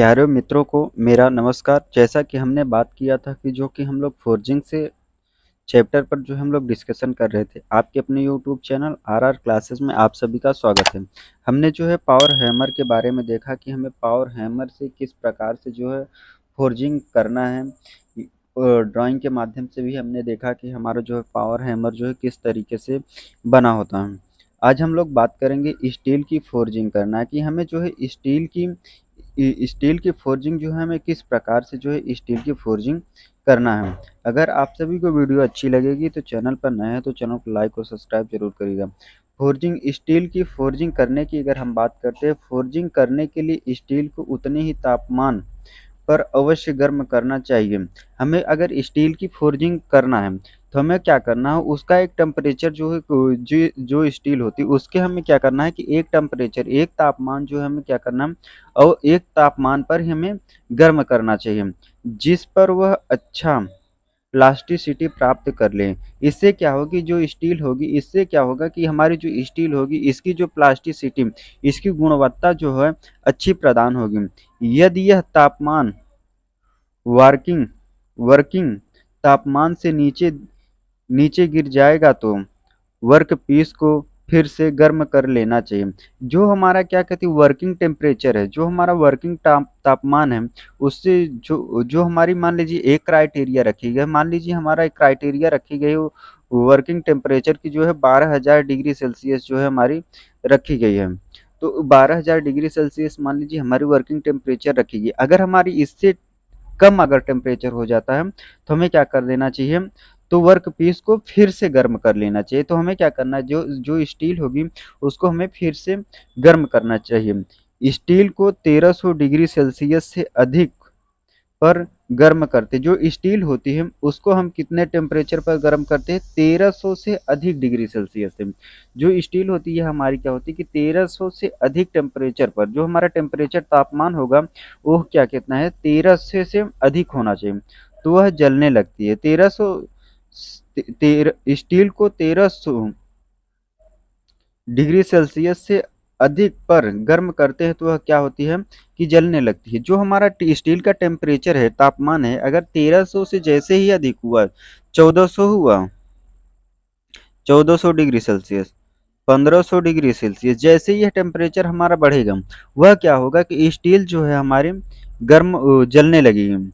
प्यारे मित्रों को मेरा नमस्कार। जैसा कि हमने बात किया था कि जो कि हम लोग फोर्जिंग से चैप्टर पर जो हम लोग डिस्कशन कर रहे थे, आपके अपने यूट्यूब चैनल आरआर क्लासेस में आप सभी का स्वागत है। हमने जो है पावर हैमर के बारे में देखा कि हमें पावर हैमर से किस प्रकार से जो है फोर्जिंग करना है। ड्राइंग के माध्यम से भी हमने देखा कि हमारा जो है पावर हैमर जो है किस तरीके से बना होता है। आज हम लोग बात करेंगे स्टील की फोर्जिंग करना, कि हमें जो है स्टील की फोर्जिंग जो है हमें किस प्रकार से जो है स्टील की फोर्जिंग करना है। अगर आप सभी को वीडियो अच्छी लगेगी तो चैनल पर नए हैं तो चैनल को लाइक और सब्सक्राइब जरूर करिएगा। फोर्जिंग स्टील की फोर्जिंग करने की अगर हम बात करते हैं, फोर्जिंग करने के लिए स्टील को उतने ही तापमान पर अवश्य गर्म करना चाहिए। हमें अगर स्टील की फोर्जिंग करना है तो हमें क्या करना है, उसका एक टेम्परेचर जो है जो स्टील होती है उसके हमें क्या करना है कि एक टेम्परेचर एक तापमान जो है हमें क्या करना है और एक तापमान पर ही हमें गर्म करना चाहिए, जिस पर वह अच्छा प्लास्टिसिटी प्राप्त कर लें। इससे क्या होगी, जो स्टील होगी इससे क्या होगा कि हमारी जो स्टील होगी इसकी जो प्लास्टिसिटी, इसकी गुणवत्ता जो है अच्छी प्रदान होगी। यदि यह तापमान वर्किंग वर्किंग तापमान से नीचे नीचे गिर जाएगा तो वर्क पीस को फिर से गर्म कर लेना चाहिए। जो हमारा क्या कहते हैं वर्किंग टेम्परेचर है, जो हमारा वर्किंग तापमान है, उससे जो जो हमारी मान लीजिए एक क्राइटेरिया रखी गई, मान लीजिए हमारा एक क्राइटेरिया रखी गई वर्किंग टेम्परेचर की जो है 12,000 डिग्री सेल्सियस जो है हमारी रखी गई है। तो 12,000 डिग्री सेल्सियस मान लीजिए हमारी वर्किंग टेम्परेचर रखी गई। अगर हमारी इससे कम अगर टेम्परेचर हो जाता है तो हमें क्या कर देना चाहिए, तो वर्क पीस को फिर से गर्म कर लेना चाहिए। तो हमें क्या करना है, जो जो स्टील होगी उसको हमें फिर से गर्म करना चाहिए। स्टील को 1300 डिग्री सेल्सियस से अधिक पर गर्म करते, जो स्टील होती है उसको हम कितने टेम्परेचर पर गर्म करते हैं, 1300 से अधिक डिग्री सेल्सियस से। जो स्टील होती है हमारी क्या होती है कि 1300 से अधिक टेम्परेचर पर जो हमारा टेम्परेचर तापमान होगा वो क्या कितना है, 1300 से अधिक होना चाहिए, तो वह जलने लगती है। 1300 स्टील को 1300 डिग्री सेल्सियस से अधिक पर गर्म करते हैं तो वह क्या होती है कि जलने लगती है। जो हमारा स्टील का टेम्परेचर है, तापमान है, अगर 1300 से जैसे ही अधिक हुआ, 1400 हुआ, 1400 डिग्री सेल्सियस, 1500 डिग्री सेल्सियस, जैसे ही यह टेम्परेचर हमारा बढ़ेगा वह क्या होगा कि स्टील जो है हमारी जलने लगेगी।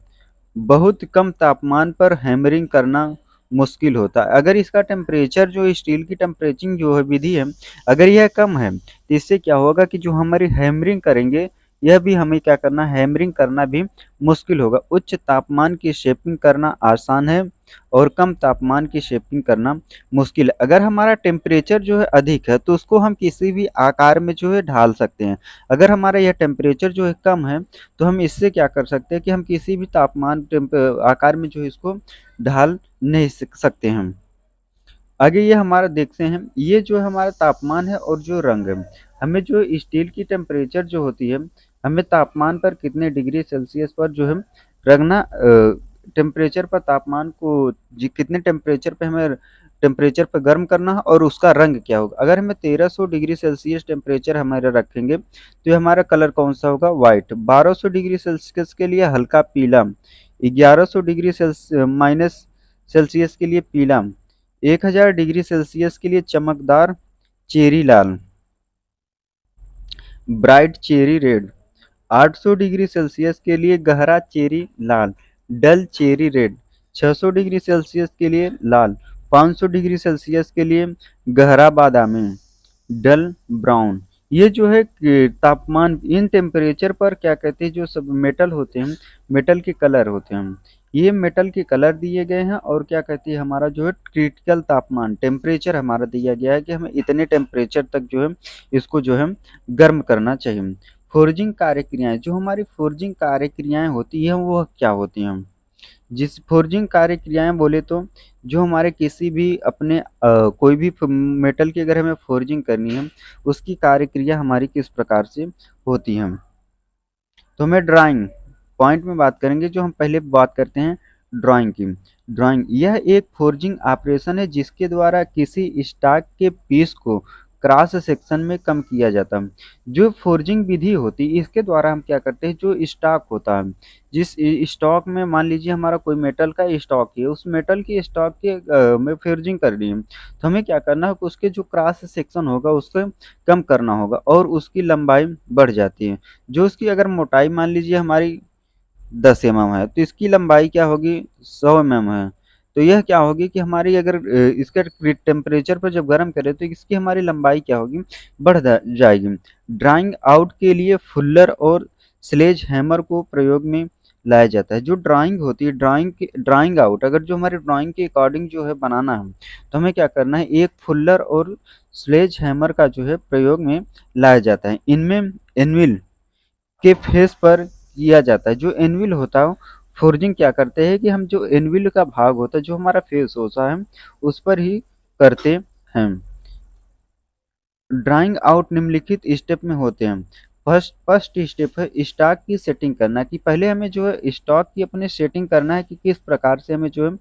बहुत कम तापमान पर हैमरिंग करना मुश्किल होता है। अगर इसका टेम्परेचर जो स्टील की टेम्परेचरिंग जो है विधि है, अगर यह कम है तो इससे क्या होगा कि जो हमारी हैमरिंग करेंगे यह भी हमें क्या करना, हैमरिंग करना भी मुश्किल होगा। उच्च तापमान की शेपिंग करना आसान है और कम तापमान की शेपिंग करना मुश्किल है। अगर हमारा टेम्परेचर जो है अधिक है तो उसको हम किसी भी आकार में जो है ढाल सकते हैं। अगर हमारा यह टेम्परेचर जो है कम है तो हम इससे क्या कर सकते हैं कि हम किसी भी आकार में जो है इसको ढाल नहीं सकते हैं। आगे ये हमारा देखते हैं, ये जो हमारा तापमान है और जो रंग है, हमें जो स्टील की टेम्परेचर जो होती है हमें तापमान पर कितने डिग्री सेल्सियस पर जो है रखना, टेम्परेचर पर तापमान को कितने टेम्परेचर पे हमें टेम्परेचर पर गर्म करना है और उसका रंग क्या होगा। अगर हमें 1300 डिग्री सेल्सियस टेम्परेचर हमारे रखेंगे तो हमारा कलर कौन सा होगा, व्हाइट। 1200 डिग्री सेल्सियस के लिए हल्का पीला, 1100 डिग्री माइनस सेल्सियस के लिए पीला, 1000 डिग्री सेल्सियस के लिए चमकदार चेरी लाल, bright cherry red, 800 degree Celsius के लिए गहरा चेरी लाल, dull cherry red, 600 degree Celsius के लिए लाल, 500 डिग्री सेल्सियस के लिए गहरा बादामी, डल ब्राउन। ये जो है तापमान, इन टेम्परेचर पर क्या कहते हैं, जो सब मेटल होते हैं, मेटल के कलर होते हैं, ये मेटल के कलर दिए गए हैं और क्या कहती है हमारा जो है क्रिटिकल तापमान टेम्परेचर हमारा दिया गया है कि हमें इतने टेम्परेचर तक जो है इसको जो है गर्म करना चाहिए। फोर्जिंग कार्यक्रियाएं, जो हमारी फोर्जिंग कार्यक्रियाएं होती हैं वो क्या होती हैं, जिस फोर्जिंग कार्यक्रियाएं बोले तो जो हमारे किसी भी अपने कोई भी मेटल की अगर हमें फोर्जिंग करनी है उसकी कार्यक्रिया हमारी किस प्रकार से होती है। तो हमें ड्राइंग पॉइंट में बात करेंगे। जो हम पहले बात करते हैं ड्राइंग की। ड्राइंग यह एक फोर्जिंग ऑपरेशन है जिसके द्वारा किसी स्टॉक के पीस को क्रॉस सेक्शन में कम किया जाता है। जो फोर्जिंग विधि होती है इसके द्वारा हम क्या करते हैं, जो स्टॉक होता है, जिस स्टॉक में मान लीजिए हमारा कोई मेटल का स्टॉक है, उस मेटल की स्टॉक के में फोर्जिंग करनी है, तो हमें क्या करना है, उसके जो क्रॉस सेक्शन होगा उसको कम करना होगा और उसकी लंबाई बढ़ जाती है। जो उसकी अगर मोटाई मान लीजिए हमारी 10 mm है, तो इसकी लंबाई क्या होगी, 100 mm है। तो यह क्या होगी कि हमारी अगर इसका टेम्परेचर पर जब गर्म करें तो इसकी हमारी लंबाई क्या होगी, बढ़ जाएगी। ड्राइंग आउट के लिए फुलर और स्लेज हैमर को प्रयोग में लाया जाता है। जो ड्राइंग होती है, ड्राइंग आउट, अगर जो हमारे ड्राइंग के अकॉर्डिंग जो है बनाना है, तो हमें क्या करना है, एक फुलर और स्लेज हैमर का जो है प्रयोग में लाया जाता है। इनमें एनविल के फेस पर किया जाता है। जो एनविल होता है, फोर्जिंग क्या करते हैं कि हम जो एनविल का भाग होता है, जो हमारा फेस होता है, उस पर ही करते हैं। ड्राइंग आउट निम्नलिखित स्टेप में होते हैं। फर्स्ट स्टेप है स्टॉक की सेटिंग करना, कि पहले हमें जो है स्टॉक की अपने सेटिंग करना है कि किस प्रकार से हमें जो है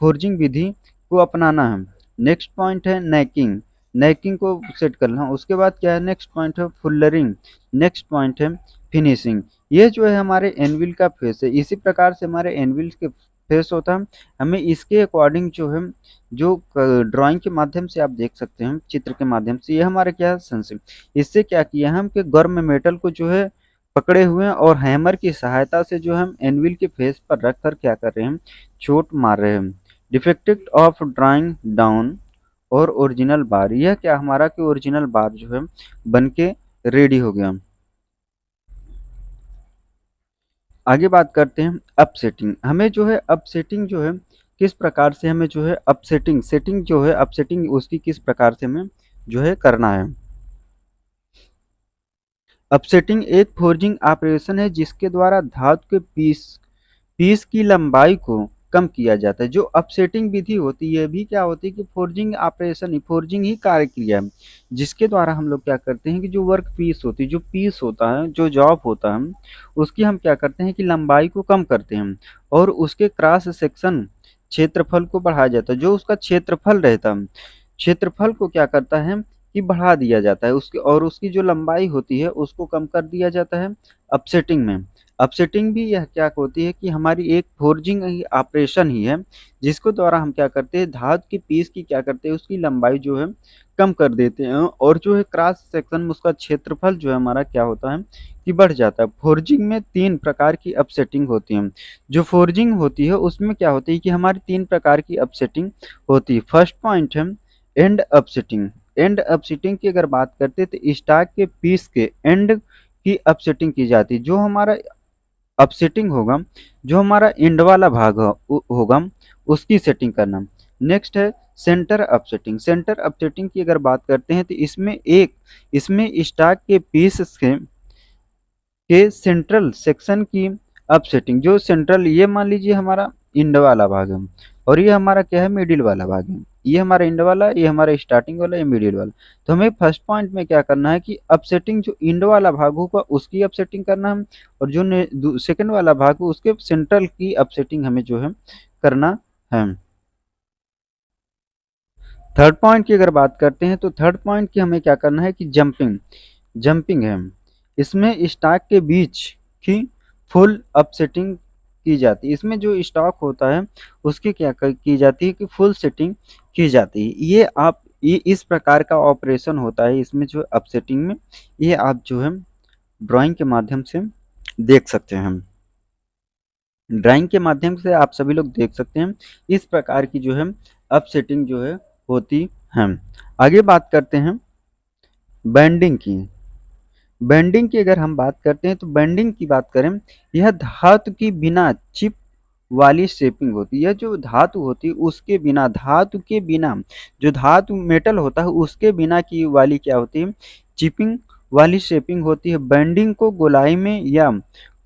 फोर्जिंग विधि को अपनाना है। नेक्स्ट पॉइंट है नेकिंग, नेकिंग को सेट करना। उसके बाद क्या है, नेक्स्ट पॉइंट है फुलरिंग, नेक्स्ट पॉइंट है फिनिशिंग। ये जो है हमारे एनविल का फेस है। इसी प्रकार से हमारे एनविल के फेस होता है, हमें इसके अकॉर्डिंग जो है, जो ड्राइंग के माध्यम से आप देख सकते हैं, चित्र के माध्यम से, ये हमारे क्या है सेंसिंग। इससे क्या किया हम कि गर्म मेटल को जो है पकड़े हुए हैं और हैमर की सहायता से जो हम एनविल के फेस पर रख कर क्या कर रहे हैं, चोट मार रहे हैं। डिफेक्टिव ऑफ ड्राइंग डाउन और ओरिजिनल बार, यह क्या हमारा कि ओरिजिनल बार जो है बन के रेडी हो गया। आगे बात करते हैं अपसेटिंग। हमें जो है अपसेटिंग जो है किस प्रकार से हमें जो है अपसेटिंग सेटिंग जो है अपसेटिंग उसकी किस प्रकार से हमें जो है करना है। अपसेटिंग एक फोर्जिंग ऑपरेशन है जिसके द्वारा धातु के पीस की लंबाई को कम किया जाता है। जो अपसेटिंग विधि होती है भी क्या होती है कि फोर्जिंग ऑपरेशन ही, फोर्जिंग ही कार्य क्रिया है, जिसके द्वारा हम लोग क्या करते हैं कि जो वर्क पीस होती है, जो पीस होता है, जो जॉब होता है, उसकी हम क्या करते हैं कि लंबाई को कम करते हैं और उसके क्रॉस सेक्शन क्षेत्रफल को बढ़ाया जाता है। जो उसका क्षेत्रफल रहता है, क्षेत्रफल को क्या करता है कि बढ़ा दिया जाता है उसकी, और उसकी जो लंबाई होती है उसको कम कर दिया जाता है अपसेटिंग में। अपसेटिंग भी यह क्या होती है कि हमारी एक फोर्जिंग ही ऑपरेशन ही है, जिसको द्वारा हम क्या करते हैं, धातु की पीस की क्या करते हैं, उसकी लंबाई जो है कम कर देते हैं और जो है क्रॉस सेक्शन में उसका क्षेत्रफल जो है हमारा क्या होता है कि बढ़ जाता है। फोर्जिंग में 3 प्रकार की अपसेटिंग होती है। जो फोर्जिंग होती है उसमें क्या होती है कि हमारी 3 प्रकार की अपसेटिंग होती है। फर्स्ट पॉइंट है एंड अपसेटिंग। एंड अपसेटिंग की अगर बात करते हैं तो स्टॉक के पीस के एंड की अपसेटिंग की जाती है। जो हमारा अपसेटिंग होगा, जो हमारा एंड वाला भाग होगा उसकी सेटिंग करना। नेक्स्ट है सेंटर अपसेटिंग। सेंटर अपसेटिंग की अगर बात करते हैं तो इसमें स्टॉक के पीस के सेंट्रल सेक्शन की अपसेटिंग। जो सेंट्रल, ये मान लीजिए हमारा इंड वाला भाग है और ये हमारा क्या है, मिडिल वाला भाग है। ये हमारा इंड वाला, ये हमारा स्टार्टिंग वाला, ये मिडिल वाला। तो हमें फर्स्ट पॉइंट में क्या करना है कि अपसेटिंग जो इंड वाला भाग होगा उसकी अपसेटिंग करना है और जो सेकंड वाला भाग हो उसके सेंट्रल की अपसेटिंग हमें जो है करना है। थर्ड पॉइंट की अगर बात करते हैं तो थर्ड पॉइंट की हमें क्या करना है कि जंपिंग जंपिंग है। इसमें स्टॉक के बीच की फुल अपसेटिंग की जाती है। इसमें जो स्टॉक होता है उसकी क्या की जाती है कि फुल सेटिंग की जाती है। ये इस प्रकार का ऑपरेशन होता है इसमें जो अपसेटिंग में, ये आप जो है ड्राइंग के माध्यम से देख सकते हैं। ड्राइंग के माध्यम से आप सभी लोग देख सकते हैं इस प्रकार की जो है अपसेटिंग जो है होती है। आगे बात करते हैं बैंडिंग की। बैंडिंग की अगर हम बात करते हैं तो बैंडिंग की बात करें, यह धातु की बिना चिप वाली शेपिंग होती है। जो धातु होती है उसके बिना, धातु के बिना, जो धातु मेटल होता है उसके बिना की वाली क्या होती है, चिपिंग वाली शेपिंग होती है। बैंडिंग को गोलाई में या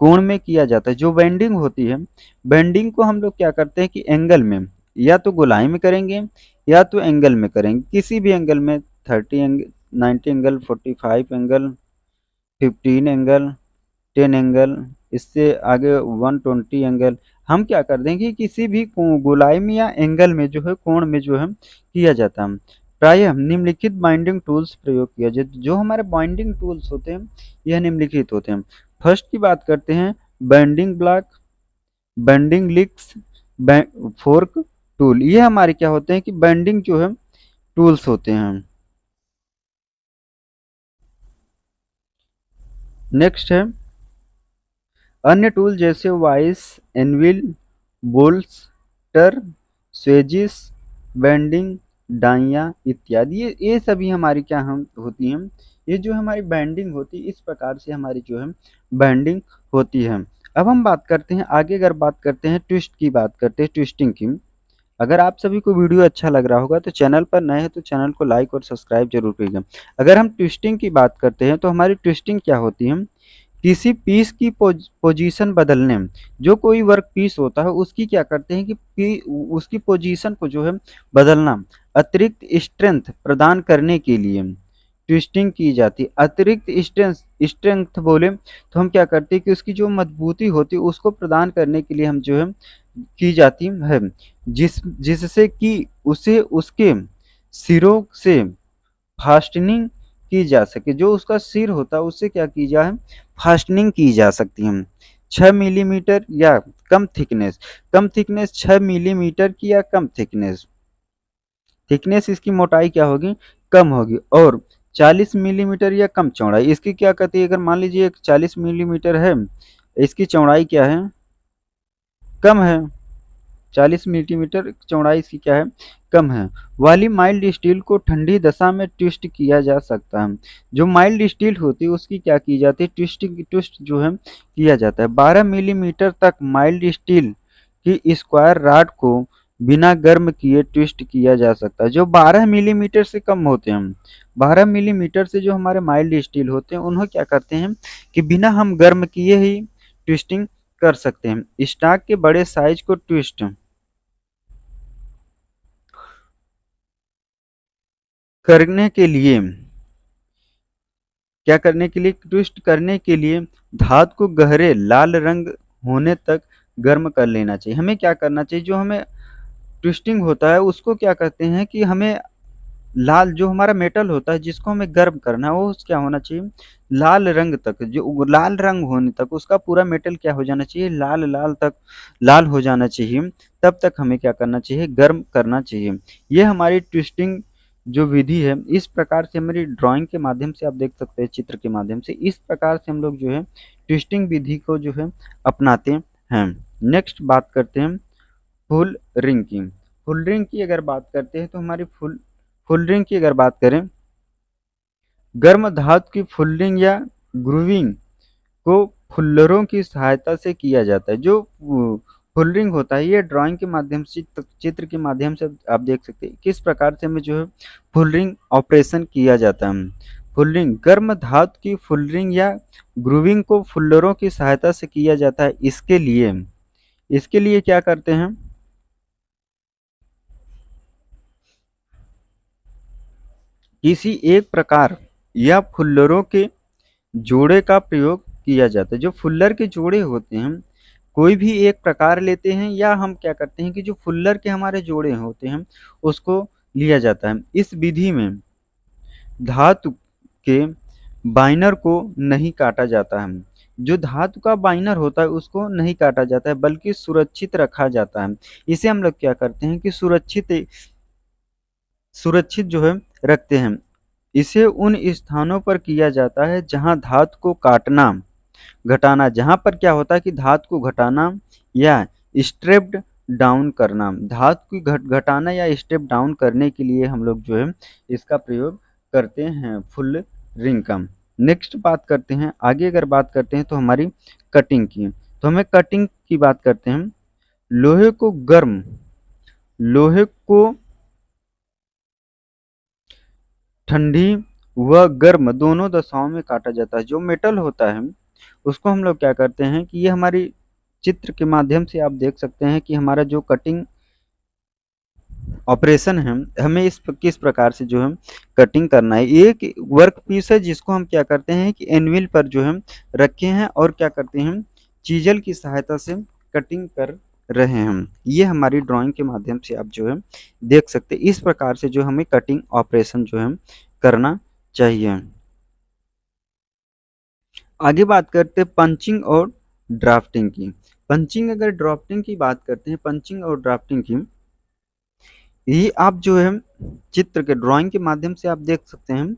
कोण में किया जाता है। जो बैंडिंग होती है, बैंडिंग को हम लोग क्या करते हैं कि एंगल में, या तो गोलाई में करेंगे या तो एंगल में करेंगे। किसी भी एंगल में 30 angle, 90 angle, 45 angle, 15 angle, 10 angle, इससे आगे 120 एंगल। हम क्या कर देंगे किसी भी गोलाई में या एंगल में जो है, कोण में जो है किया जाता है। प्रायः निम्नलिखित बाइंडिंग टूल्स प्रयोग किया जाए। जो हमारे बाइंडिंग टूल्स होते हैं यह निम्नलिखित होते हैं। फर्स्ट की बात करते हैं binding block, binding links, fork tool. ये हमारे क्या होते हैं कि बाइंडिंग जो है टूल्स होते हैं। नेक्स्ट है अन्य टूल जैसे वाइस, एनविल, बोल्टर, स्वेजिस, बैंडिंग, डाइया इत्यादि। ये सभी हमारी क्या हम होती हैं, ये जो हमारी बैंडिंग होती है, इस प्रकार से हमारी जो है बैंडिंग होती है। अब हम बात करते हैं आगे, अगर बात करते हैं ट्विस्ट की, बात करते हैं ट्विस्टिंग की। अगर आप सभी को वीडियो अच्छा लग रहा होगा तो चैनल पर नए हैं तो चैनल को लाइक और सब्सक्राइब जरूर कीजिए। अगर हम ट्विस्टिंग की बात करते हैं तो हमारी ट्विस्टिंग क्या होती है, किसी पीस की पोजीशन बदलने। जो कोई वर्क पीस होता है उसकी क्या करते हैं कि उसकी पोजीशन को जो है बदलना, अतिरिक्त स्ट्रेंथ प्रदान करने के लिए ट्विस्टिंग की जाती है। अतिरिक्त स्ट्रेंथ बोले तो हम क्या करते हैं कि उसकी जो मजबूती होती है उसको प्रदान करने के लिए हम जो है की जाती है, जिससे कि उसे उसके सिरों से फास्टनिंग की जा सके। जो उसका सिर होता है उससे क्या की जाए, फास्टनिंग की जा सकती है। 6 मिलीमीटर या कम थिकनेस, 6 मिलीमीटर की या कम थिकनेस, इसकी मोटाई क्या होगी, कम होगी। और 40 मिलीमीटर या कम चौड़ाई, इसकी क्या कहती है, अगर मान लीजिए 40 मिलीमीटर है, इसकी चौड़ाई क्या है, कम है। 40 मिलीमीटर चौड़ाई इसकी क्या है, कम है। वाली माइल्ड स्टील को ठंडी दशा में ट्विस्ट किया जा सकता है। जो माइल्ड स्टील होती है उसकी क्या की जाती है, ट्विस्ट जो है किया जाता है। 12 मिलीमीटर तक माइल्ड स्टील की स्क्वायर रॉड को बिना गर्म किए ट्विस्ट किया जा सकता है। जो 12 मिलीमीटर से कम होते हैं, 12 मिलीमीटर से जो हमारे माइल्ड स्टील होते हैं उन्हें क्या करते हैं कि बिना हम गर्म किए ही ट्विस्टिंग कर सकते हैं। स्टॉक के बड़े साइज को ट्विस्ट करने के लिए, क्या करने के लिए, ट्विस्ट करने के लिए धातु को गहरे लाल रंग होने तक गर्म कर लेना चाहिए। हमें क्या करना चाहिए, जो हमें ट्विस्टिंग होता है उसको क्या कहते हैं कि हमें लाल, जो हमारा मेटल होता है जिसको हमें गर्म करना है वो क्या होना चाहिए, लाल रंग तक, जो लाल रंग होने तक उसका पूरा मेटल क्या हो जाना चाहिए, लाल लाल तक लाल हो जाना चाहिए। तब तक हमें क्या करना चाहिए, गर्म करना चाहिए। ये हमारी ट्विस्टिंग जो विधि है, इस प्रकार से हमारी ड्राइंग के माध्यम से आप देख सकते हैं, चित्र के माध्यम से इस प्रकार से हम लोग जो है ट्विस्टिंग विधि को जो है अपनाते हैं। नेक्स्ट बात करते हैं फुल रिंग की। फुल रिंग की अगर बात करते हैं तो हमारी फुल रिंग की अगर बात करें, गर्म धातु की फुल्लिंग या ग्रूविंग को फुल्लरों की सहायता से किया जाता है। जो फुलरिंग होता है ये ड्राइंग के माध्यम से, चित्र के माध्यम से आप देख सकते हैं किस प्रकार से हमें जो है फुलरिंग ऑपरेशन किया जाता है। फुलरिंग गर्म धातु की फुलरिंग या ग्रूविंग को फुल्लरों की सहायता से किया जाता है। इसके लिए क्या करते हैं, किसी एक प्रकार या फुल्लरों के जोड़े का प्रयोग किया जाता है। जो फुल्लर के जोड़े होते हैं, कोई भी एक प्रकार लेते हैं या हम क्या करते हैं कि जो फुल्लर के हमारे जोड़े होते हैं उसको लिया जाता है। इस विधि में धातु के बाइनर को नहीं काटा जाता है। जो धातु का बाइनर होता है उसको नहीं काटा जाता है बल्कि सुरक्षित रखा जाता है। इसे हम लोग क्या करते हैं कि सुरक्षित जो है रखते हैं। इसे उन स्थानों पर किया जाता है जहां धातु को काटना घटाना, जहां पर क्या होता है कि धातु को घटाना या स्ट्रेप्ड डाउन करना, धातु की घटाना या स्टेप डाउन करने के लिए हम लोग जो है इसका प्रयोग करते हैं फुल रिंग का। नेक्स्ट बात करते हैं आगे, अगर बात करते हैं तो हमारी कटिंग की, तो हमें कटिंग की बात करते हैं। लोहे को ठंडी व गर्म दोनों दशाओं में काटा जाता है। जो मेटल होता है उसको हम लोग क्या करते हैं कि ये हमारी चित्र के माध्यम से आप देख सकते हैं कि हमारा जो कटिंग ऑपरेशन है, हमें इस किस प्रकार से जो है कटिंग करना है। एक वर्क पीस है जिसको हम क्या करते हैं कि एनविल पर जो है रखे हैं और क्या करते हैं, चीजल की सहायता से कटिंग कर रहे हैं। ये हमारी ड्राइंग के माध्यम से आप जो है देख सकते हैं। इस प्रकार से जो हमें कटिंग ऑपरेशन जो है करना चाहिए। आगे बात करते हैं पंचिंग और ड्राफ्टिंग की। पंचिंग अगर ड्राफ्टिंग की बात करते हैं, पंचिंग और ड्राफ्टिंग की, ये आप जो है चित्र के ड्राइंग के माध्यम से आप देख सकते हैं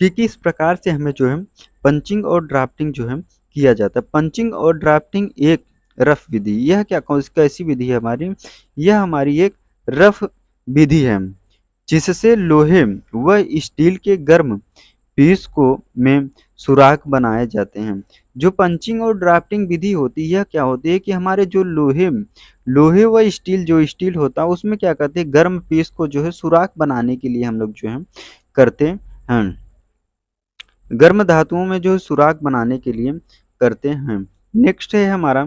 कि किस प्रकार से हमें जो है पंचिंग और ड्राफ्टिंग जो है किया जाता है। पंचिंग और ड्राफ्टिंग एक रफ विधि, यह क्या कैसी विधि है हमारी, यह हमारी एक रफ विधि है जिससे लोहे व स्टील के गर्म पीस को में सुराख बनाए जाते हैं। जो पंचिंग और ड्राफ्टिंग विधि होती है, यह क्या होती है कि हमारे जो लोहे लोहे व स्टील, जो स्टील होता है उसमें क्या करते हैं, गर्म पीस को जो है सुराख बनाने के लिए हम लोग जो है करते हैं। गर्म धातुओं में जो सुराख बनाने के लिए करते हैं। नेक्स्ट है हमारा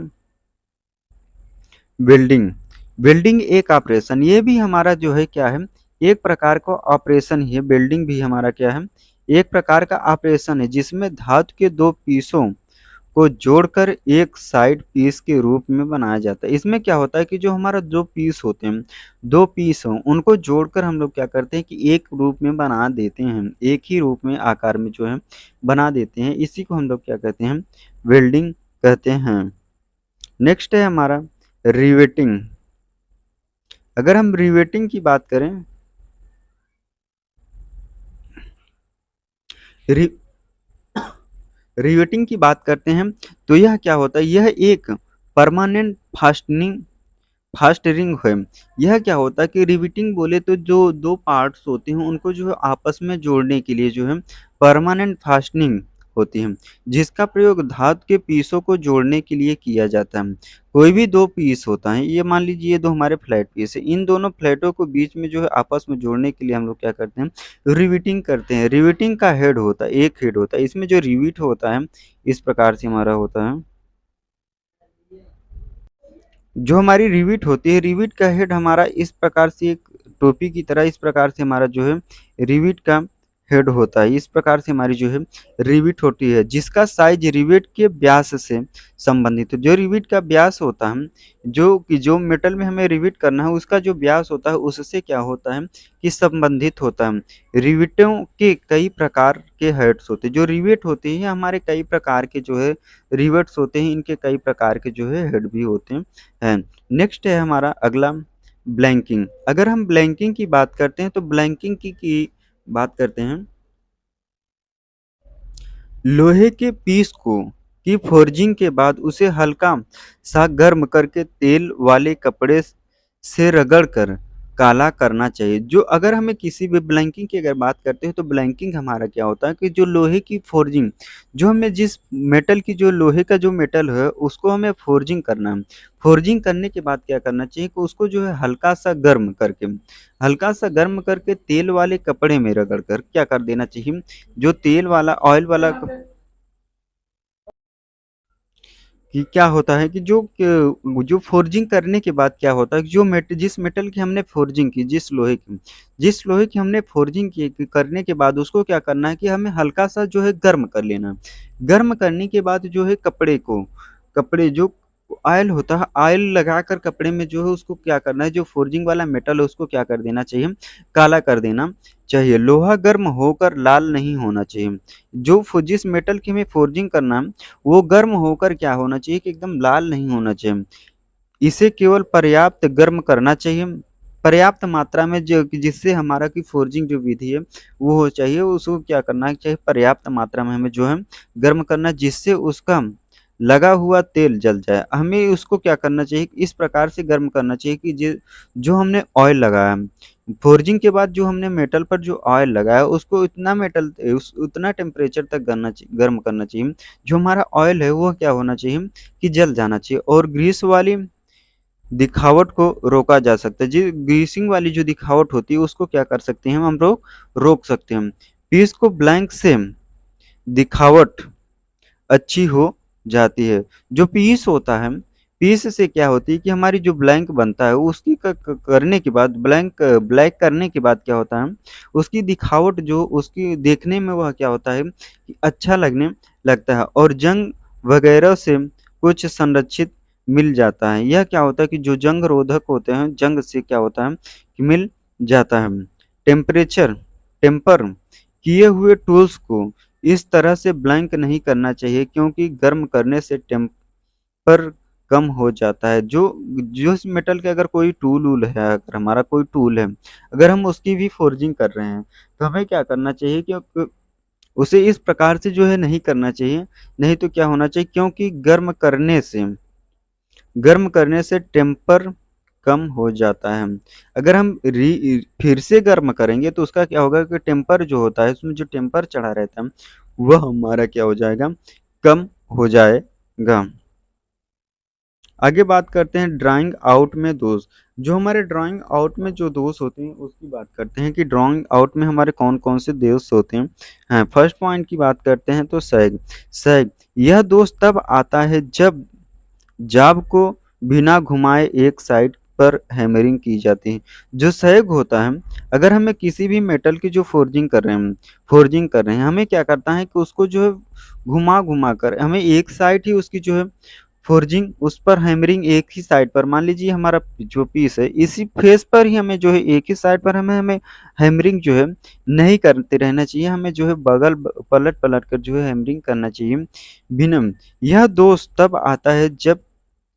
वेल्डिंग। वेल्डिंग एक ऑपरेशन, ये भी हमारा जो है क्या है, एक प्रकार का ऑपरेशन ही है। वेल्डिंग भी हमारा क्या है, एक प्रकार का ऑपरेशन है जिसमें धातु के दो पीसों को जोड़कर एक साइड पीस के रूप में बनाया जाता है। इसमें क्या होता है कि जो हमारा दो पीस होते हैं, दो पीस हों उनको जोड़कर हम लोग क्या करते हैं कि एक रूप में बना देते हैं, एक ही रूप में आकार में जो है बना देते हैं। इसी को हम लोग क्या कहते हैं, वेल्डिंग कहते हैं। नेक्स्ट है हमारा रिवेटिंग। अगर हम रिवेटिंग की बात करें, रि, रिवेटिंग की बात करते हैं तो यह क्या होता है, यह एक परमानेंट फास्टरिंग है। यह क्या होता है कि रिवेटिंग बोले तो जो दो पार्ट्स होते हैं उनको जो है आपस में जोड़ने के लिए जो है परमानेंट फास्टनिंग होती है, जिसका प्रयोग धातु के पीसों को जोड़ने के लिए किया जाता है। कोई भी दो पीस होता है, ये मान लीजिए ये दो हमारे फ्लैट पीस है, इन दोनों फ्लैटों को बीच में जो है आपस में जोड़ने के लिए हम लोग क्या करते हैं, रिवेटिंग करते हैं। रिवेटिंग का हेड होता है, एक हेड होता है, इसमें जो रिवेट होता है इस प्रकार से हमारा होता है। जो हमारी रिविट होती है, रिविट का हेड हमारा इस प्रकार से एक टोपी की तरह इस प्रकार से हमारा जो है रिविट का हेड होता है। इस प्रकार से हमारी जो है रिविट होती है जिसका साइज रिविट के व्यास से संबंधित है। जो रिविट का व्यास होता है, जो मेटल में हमें रिविट करना है उसका जो व्यास होता है उससे क्या होता है कि संबंधित होता है। रिविटों के कई प्रकार के हेड्स होते हैं। जो रिविट होती है हमारे कई प्रकार के जो है रिवेट्स होते हैं, इनके कई प्रकार के जो है हेड भी होते हैं। नेक्स्ट है हमारा अगला ब्लैंकिंग। अगर हम ब्लैंकिंग की बात करते हैं तो ब्लैंकिंग की बात करते हैं, लोहे के पीस को की फोर्जिंग के बाद उसे हल्का सा गर्म करके तेल वाले कपड़े से रगड़ कर काला करना चाहिए। जो अगर हमें किसी भी ब्लैंकिंग की अगर बात करते हैं तो ब्लैंकिंग हमारा क्या होता है कि जो लोहे की फोर्जिंग, जो हमें जिस मेटल की जो लोहे का जो मेटल है उसको हमें फोर्जिंग करना है। फोर्जिंग करने के बाद क्या करना चाहिए कि उसको जो है हल्का सा गर्म करके तेल वाले कपड़े में रगड़ कर क्या कर देना चाहिए, जो तेल वाला ऑयल वाला कि क्या होता है कि जो फोर्जिंग करने के बाद क्या होता है, जिस मेटल की हमने फोर्जिंग की, जिस लोहे की हमने फोर्जिंग की करने के बाद उसको क्या करना है कि हमें हल्का सा जो है गर्म कर लेना है। गर्म करने के बाद जो है कपड़े जो ऑयल होता है, ऑयल लगाकर कपड़े में जो है उसको क्या करना है, जो फोर्जिंग वाला मेटल है उसको क्या कर देना चाहिए, काला कर देना चाहिए। लोहा गर्म होकर लाल नहीं होना चाहिए। जिस मेटल की हमें फोर्जिंग करना है वो गर्म होकर क्या होना चाहिए कि एकदम लाल नहीं होना चाहिए। इसे केवल पर्याप्त गर्म करना चाहिए, पर्याप्त मात्रा में, जो जिससे हमारा की फोर्जिंग जो विधि है वो हो चाहिए, उसको क्या करना चाहिए, पर्याप्त मात्रा में हमें जो है गर्म करना, जिससे उसका लगा हुआ तेल जल जाए। हमें उसको क्या करना चाहिए, इस प्रकार से गर्म करना चाहिए कि जो हमने ऑयल लगाया, फोर्जिंग के बाद जो हमने मेटल पर जो ऑयल लगाया उसको उतना टेम्परेचर तक गर्म करना चाहिए, जो हमारा ऑयल है वो क्या होना चाहिए कि जल जाना चाहिए। और ग्रीस वाली दिखावट को रोका जा सकता है। जी, ग्रीसिंग वाली जो दिखावट होती है उसको क्या कर सकते हैं, हम लोग रोक सकते हैं। पीस को ब्लैंक से दिखावट अच्छी हो जाती है। जो पीस होता है, पीस से क्या होती है कि हमारी जो ब्लैंक बनता है उसकी करने के बाद ब्लैक करने के बाद क्या होता है, उसकी दिखावट जो उसकी देखने में वह क्या होता है कि अच्छा लगने लगता है। और वगैरह से कुछ संरक्षित मिल जाता है। यह क्या होता है कि जो जंग रोधक होते हैं, जंग से क्या होता है कि मिल जाता है। टेम्परेचर टेम्पर किए हुए टूल्स को इस तरह से ब्लैंक नहीं करना चाहिए, क्योंकि गर्म करने से टेम्पर कम हो जाता है। जो जो इस मेटल के अगर कोई टूल वूल है, अगर हमारा कोई टूल है, अगर हम उसकी भी फोर्जिंग कर रहे हैं, तो हमें क्या करना चाहिए कि उसे इस प्रकार से जो है नहीं करना चाहिए। नहीं तो क्या होना चाहिए, क्योंकि गर्म करने से टेम्पर कम हो जाता है। अगर हम फिर से गर्म करेंगे तो उसका क्या होगा कि टेम्पर जो होता है, उसमें जो टेम्पर चढ़ा रहता है, वह हमारा क्या हो जाएगा, कम हो जाएगा। आगे बात करते हैं ड्राइंग आउट में दोष। जो हमारे ड्राइंग आउट में जो दोष होते हैं उसकी बात करते हैं कि ड्राइंग आउट में हमारे कौन कौन से दोष होते हैं। फर्स्ट पॉइंट की बात करते हैं तो सैग। सैग यह दोष तब आता है जब जाब को बिना घुमाए एक साइड पर हैमरिंग की जाती है। जो सैग होता है, अगर हमें किसी भी मेटल की जो फोर्जिंग कर रहे हैं, हमें क्या करता है कि उसको जो है घुमा घुमा कर हमें एक साइड ही उसकी जो है फोर्जिंग, उस पर हैमरिंग एक ही साइड पर, मान लीजिए हमारा जो पीस है इसी फेस पर ही हमें जो है एक ही साइड पर हमें हमें हैमरिंग जो है नहीं करते रहना चाहिए। हमें जो है पलट पलट कर जो है हैमरिंग करना चाहिए। बिनम यह दोष तब आता है जब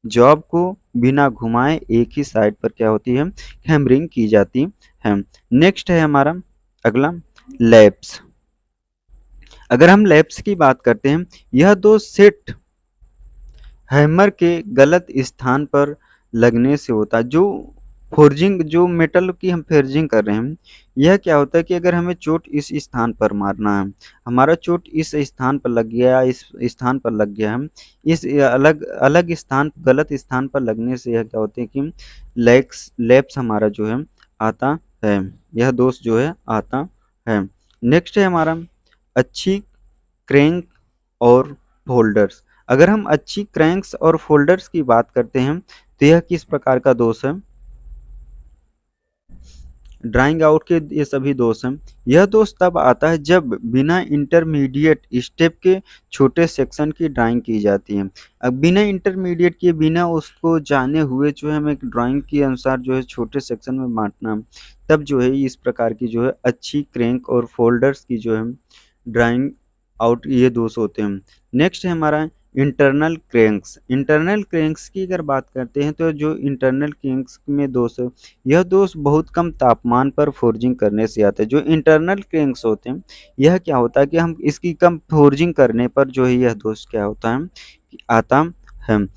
जॉब को बिना घुमाए एक ही साइड पर क्या होती है, हैमरिंग की जाती है। नेक्स्ट है हमारा अगला लैप्स। अगर हम लैप्स की बात करते हैं, यह दो सेट हैमर के गलत स्थान पर लगने से होता है। जो फोर्जिंग जो मेटल की हम फोर्जिंग कर रहे हैं, यह क्या होता है कि अगर हमें चोट इस स्थान पर मारना है, हमारा चोट इस स्थान पर लग गया, इस स्थान पर लग गया है, इस अलग अलग स्थान गलत स्थान पर लगने से यह क्या होते हैं कि लैप्स हमारा जो है आता है, यह दोष जो है आता है। नेक्स्ट है हमारा अच्छी क्रैंक और फोल्डर्स। अगर हम अच्छी क्रैंक्स और फोल्डर्स की बात करते हैं, तो यह किस प्रकार का दोष है, ड्राइंग आउट के ये सभी दोष हैं। यह दोष तब आता है जब बिना इंटरमीडिएट स्टेप के छोटे सेक्शन की ड्राइंग की जाती है। अब बिना इंटरमीडिएट के, बिना उसको जाने हुए जो है हमें ड्राइंग के अनुसार जो है छोटे सेक्शन में बांटना, तब जो है इस प्रकार की जो है अच्छी क्रैंक और फोल्डर्स की जो है ड्राइंग आउट ये दोष होते हैं। नेक्स्ट है हमारा इंटरनल क्रैंक्स। इंटरनल क्रैंक्स की अगर बात करते हैं, तो जो इंटरनल क्रैंक्स में दोष है, यह दोष बहुत कम तापमान पर फोर्जिंग करने से आता है। जो इंटरनल क्रैंक्स होते हैं, यह क्या होता है कि हम इसकी कम फोर्जिंग करने पर जो है यह दोष क्या होता है कि आता है।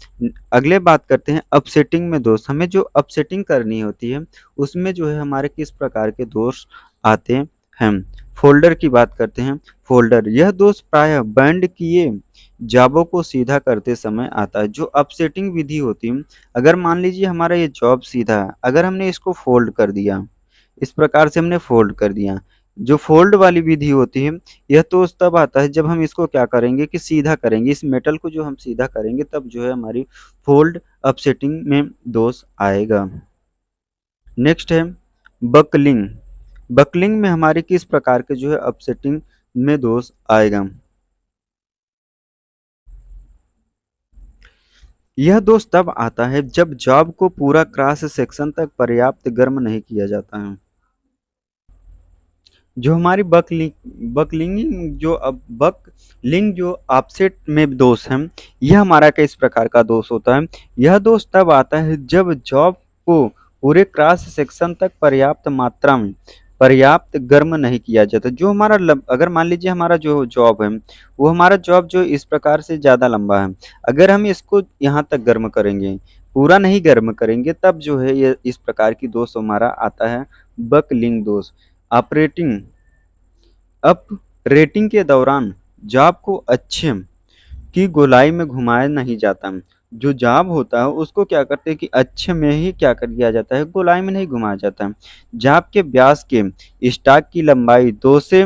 अगले बात करते हैं अपसेटिंग में दोष। हमें जो अपसेटिंग करनी होती है, उसमें जो है हमारे किस प्रकार के दोष आते हैं। फोल्डर की बात करते हैं। फोल्डर यह दोष प्रायः बैंड किए जॉबों को सीधा करते समय आता है। जो अपसेटिंग विधि होती है, अगर मान लीजिए हमारा ये जॉब सीधा है, अगर हमने इसको फोल्ड कर दिया, इस प्रकार से हमने फोल्ड कर दिया, जो फोल्ड वाली विधि होती है, यह तो तब आता है जब हम इसको क्या करेंगे कि सीधा करेंगे, इस मेटल को जो हम सीधा करेंगे, तब जो है हमारी फोल्ड अपसेटिंग में दोष आएगा। नेक्स्ट है बकलिंग। बकलिंग में हमारे किस प्रकार के जो है अपसेटिंग में दोष आएगा। यह दोष तब आता है जब जॉब को पूरा क्रॉस सेक्शन तक पर्याप्त गर्म नहीं किया जाता है। जो हमारी बकलिंग जो ऑफसेट में दोष है, यह हमारा किस प्रकार का दोष होता है। यह दोष तब आता है जब जॉब को पूरे क्रॉस सेक्शन तक पर्याप्त मात्रा में पर्याप्त गर्म नहीं किया जाता। जो हमारा अगर मान लीजिए हमारा जो जॉब है, वो हमारा जॉब जो इस प्रकार से ज़्यादा लंबा है, अगर हम इसको यहाँ तक गर्म करेंगे, पूरा नहीं गर्म करेंगे, तब जो है ये इस प्रकार की दोष हमारा आता है बकलिंग दोष। ऑपरेटिंग अप रेटिंग के दौरान जाब को अच्छे की गोलाई में घुमाया नहीं जाता। जो जाब होता है उसको क्या करते हैं कि अच्छे में ही क्या कर दिया जाता है, गोलाई में नहीं घुमाया जाता है। जाब के व्यास के स्टॉक की लंबाई 2 से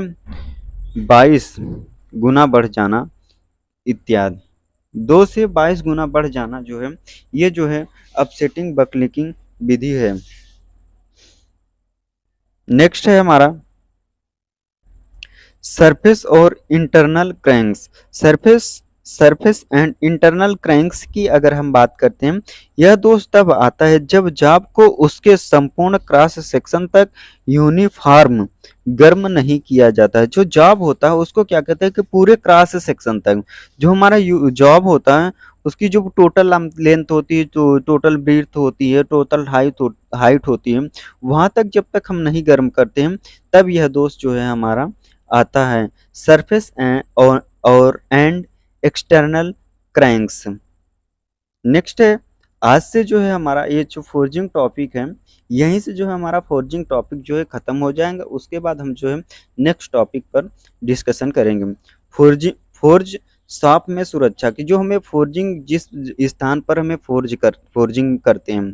22 गुना बढ़ जाना इत्यादि। 2 से 22 गुना बढ़ जाना जो है, ये जो है अपसेटिंग बकलिंग विधि है। नेक्स्ट है हमारा सरफेस और internal cranks. Surface surface and internal cranks की अगर हम बात करते हैं, यह दोष तब आता है जब जाब को उसके संपूर्ण क्रॉस सेक्शन तक यूनिफॉर्म गर्म नहीं किया जाता है। जो जॉब होता है उसको क्या कहते हैं कि पूरे क्रॉस सेक्शन तक जो हमारा जॉब होता है उसकी जो टोटल लेंथ होती है, जो टोटल ब्रीथ होती है, टोटल हाइट होती है, वहां तक जब तक हम नहीं गर्म करते हैं तब यह दोष जो है हमारा आता है। सरफेस और एंड एक्सटर्नल क्रैंक्स। नेक्स्ट है, आज से जो है हमारा ये जो फोर्जिंग टॉपिक है, यहीं से जो है हमारा फोर्जिंग टॉपिक जो है ख़त्म हो जाएगा। उसके बाद हम जो है नेक्स्ट टॉपिक पर डिस्कशन करेंगे। फोर्ज शॉप में सुरक्षा की, जो हमें फोर्जिंग जिस स्थान पर हमें फोर्जिंग करते हैं,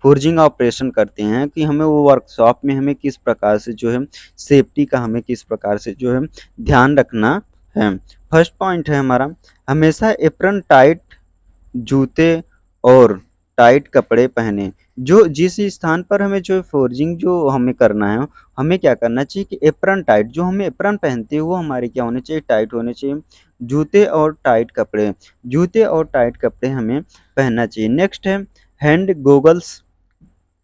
फोर्जिंग ऑपरेशन करते हैं, कि हमें वो वर्कशॉप में हमें किस प्रकार से जो है सेफ्टी का हमें किस प्रकार से जो है ध्यान रखना है। फर्स्ट पॉइंट है हमारा, हमेशा एप्रन टाइट जूते और टाइट कपड़े पहने। जो जिस स्थान पर हमें जो फोर्जिंग जो हमें करना है, हमें क्या करना चाहिए कि एप्रन टाइट, जो हमें एप्रन पहनते हैं वो हमारे क्या होने चाहिए, टाइट होने चाहिए। जूते और टाइट कपड़े, जूते और टाइट कपड़े हमें पहनना चाहिए। नेक्स्ट है हैंड गोगल्स,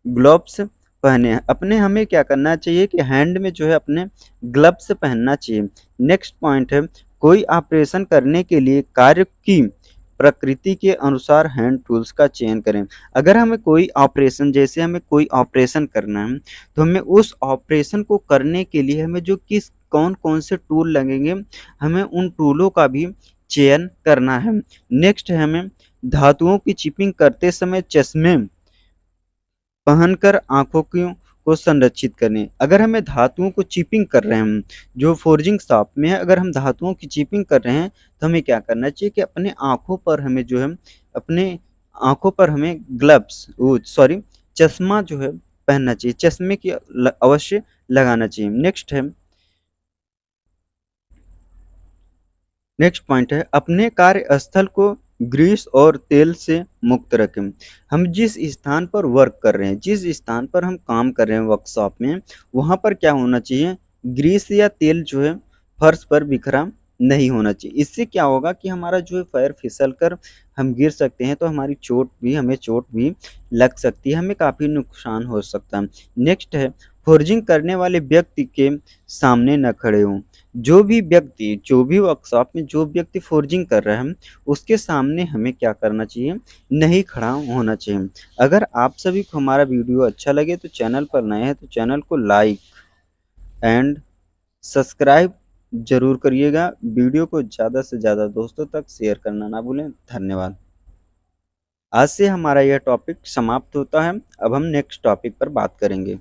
ग्लव्स पहने। अपने हमें क्या करना चाहिए कि हैंड में जो है अपने ग्लव्स पहनना चाहिए। नेक्स्ट पॉइंट है, कोई ऑपरेशन करने के लिए कार्य की प्रकृति के अनुसार हैंड टूल्स का चयन करें। अगर हमें कोई ऑपरेशन, जैसे हमें कोई ऑपरेशन करना है, तो हमें उस ऑपरेशन को करने के लिए हमें जो किस कौन कौन से टूल लगेंगे, हमें उन टूलों का भी चयन करना है। नेक्स्ट है, हमें धातुओं की चिपिंग करते समय चश्मे पहनकर आंखों को संरक्षित करें। अगर हमें धातुओं को चिपिंग कर रहे हैं, जो फोर्जिंग शॉप में है, अगर हम धातुओं की चिपिंग कर रहे हैं तो हमें क्या करना चाहिए कि अपने आंखों पर हमें जो है अपने आंखों पर हमें ग्लव्स सॉरी चश्मा जो है पहनना चाहिए, चश्मे की अवश्य लगाना चाहिए। नेक्स्ट पॉइंट है, अपने कार्यस्थल को ग्रीस और तेल से मुक्त रखें। हम जिस स्थान पर वर्क कर रहे हैं, जिस स्थान पर हम काम कर रहे हैं वर्कशॉप में, वहाँ पर क्या होना चाहिए, ग्रीस या तेल जो है फर्श पर बिखरा नहीं होना चाहिए। इससे क्या होगा कि हमारा जो है पैर फिसल कर हम गिर सकते हैं, तो हमें चोट भी लग सकती है, हमें काफ़ी नुकसान हो सकता है। नेक्स्ट है, फोर्जिंग करने वाले व्यक्ति के सामने न खड़े हों। जो भी वर्कशॉप में जो व्यक्ति फोर्जिंग कर रहा है, उसके सामने हमें क्या करना चाहिए, नहीं खड़ा होना चाहिए। अगर आप सभी को हमारा वीडियो अच्छा लगे तो चैनल पर नए हैं तो चैनल को लाइक एंड सब्सक्राइब जरूर करिएगा। वीडियो को ज़्यादा से ज़्यादा दोस्तों तक शेयर करना ना भूलें। धन्यवाद। आज से हमारा यह टॉपिक समाप्त होता है। अब हम नेक्स्ट टॉपिक पर बात करेंगे।